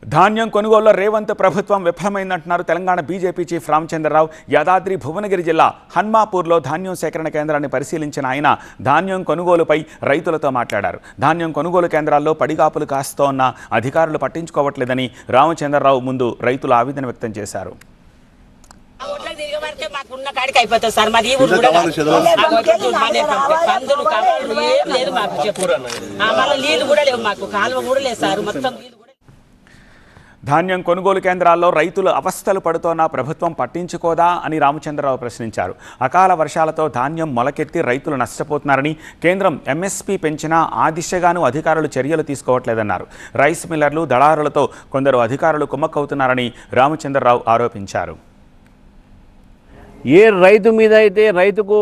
ధాన్యం కొనుగోలులో రేవంత్ ప్రభుత్వం విఫలమైందంటున్నారు తెలంగాణ బీజేపీ చీఫ్ రామచంద్రరావు. యాదాద్రి భువనగిరి జిల్లా హన్మాపూర్లో ధాన్యం సేకరణ కేంద్రాన్ని పరిశీలించిన ఆయన ధాన్యం కొనుగోలుపై రైతులతో మాట్లాడారు. ధాన్యం కొనుగోలు కేంద్రాల్లో పడిగాపులు కాస్తోన్న అధికారులు పట్టించుకోవట్లేదని రామచంద్రరావు ముందు రైతులు ఆవేదన వ్యక్తం చేశారు. ధాన్యం కొనుగోలు కేంద్రాల్లో రైతులు అవస్థలు పడుతోన్న ప్రభుత్వం పట్టించుకోదా అని రామచంద్రరావు ప్రశ్నించారు. అకాల వర్షాలతో ధాన్యం మొలకెత్తి రైతులు నష్టపోతున్నారని, కేంద్రం ఎంఎస్పీ పెంచినా ఆ దిశగాను అధికారులు చర్యలు తీసుకోవట్లేదన్నారు. రైస్ మిల్లర్లు, దళారులతో కొందరు అధికారులు కుమ్మక్కవుతున్నారని రామచంద్రరావు ఆరోపించారు. ఏ రైతు మీద అయితే రైతుకు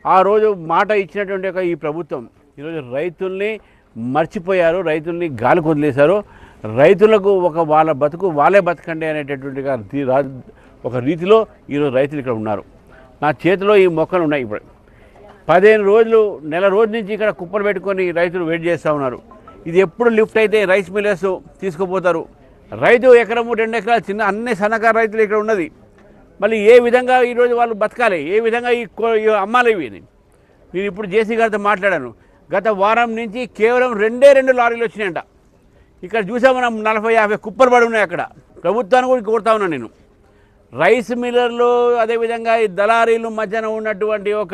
ఆ రోజు మాట ఇచ్చినటువంటి ఈ ప్రభుత్వం ఈరోజు రైతుల్ని మర్చిపోయారు, రైతుల్ని గాలికి వదిలేశారు. రైతులకు వాళ్ళ బతుకు వాళ్ళే బతకండి అనేటటువంటి ఒక రీతిలో ఈరోజు రైతులు ఇక్కడ ఉన్నారు. నా చేతిలో ఈ మొక్కలు ఉన్నాయి. ఇప్పుడు 15 రోజులు, నెల రోజు నుంచి ఇక్కడ కుప్పలు పెట్టుకొని రైతులు వెయిట్ చేస్తూ ఉన్నారు. ఇది ఎప్పుడు లిఫ్ట్ అయితే రైస్ మిల్లర్స్ తీసుకుపోతారు. రైతు ఎకరము 2 ఎకరాలు చిన్న అన్ని సన్నకారు రైతులు ఇక్కడ ఉన్నది. మళ్ళీ ఏ విధంగా ఈరోజు వాళ్ళు బతకాలి, ఏ విధంగా ఈ అమ్మాలి ఇవి. నేను ఇప్పుడు జేసీ గారితో మాట్లాడాను. గత వారం నుంచి కేవలం 2 లారీలు వచ్చినాయంట. ఇక్కడ చూసా మనం 40-50 కుప్పలు పడి ఉన్నాయి. అక్కడ ప్రభుత్వాన్ని కూడా కోరుతా ఉన్నాను నేను. రైస్ మిల్లర్లు అదేవిధంగా ఈ దళారీలు మధ్యన ఉన్నటువంటి ఒక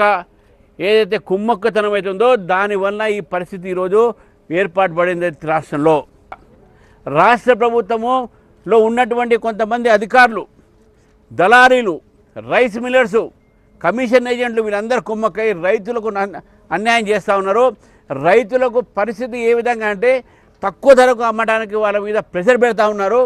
ఏదైతే కుమ్మక్కతనం అవుతుందో దానివల్ల ఈ పరిస్థితి ఈరోజు ఏర్పాటు పడింది రాష్ట్రంలో. రాష్ట్ర ప్రభుత్వములో ఉన్నటువంటి కొంతమంది అధికారులు, దళారీలు, రైస్ మిల్లర్సు, కమిషన్ ఏజెంట్లు వీళ్ళందరూ కుమ్మక్కై రైతులకు అన్యాయం చేస్తూ ఉన్నారు. రైతులకు పరిస్థితి ఏ విధంగా అంటే తక్కువ ధరకు అమ్మడానికి వాళ్ళ మీద ప్రెషర్ పెడతా ఉన్నారు.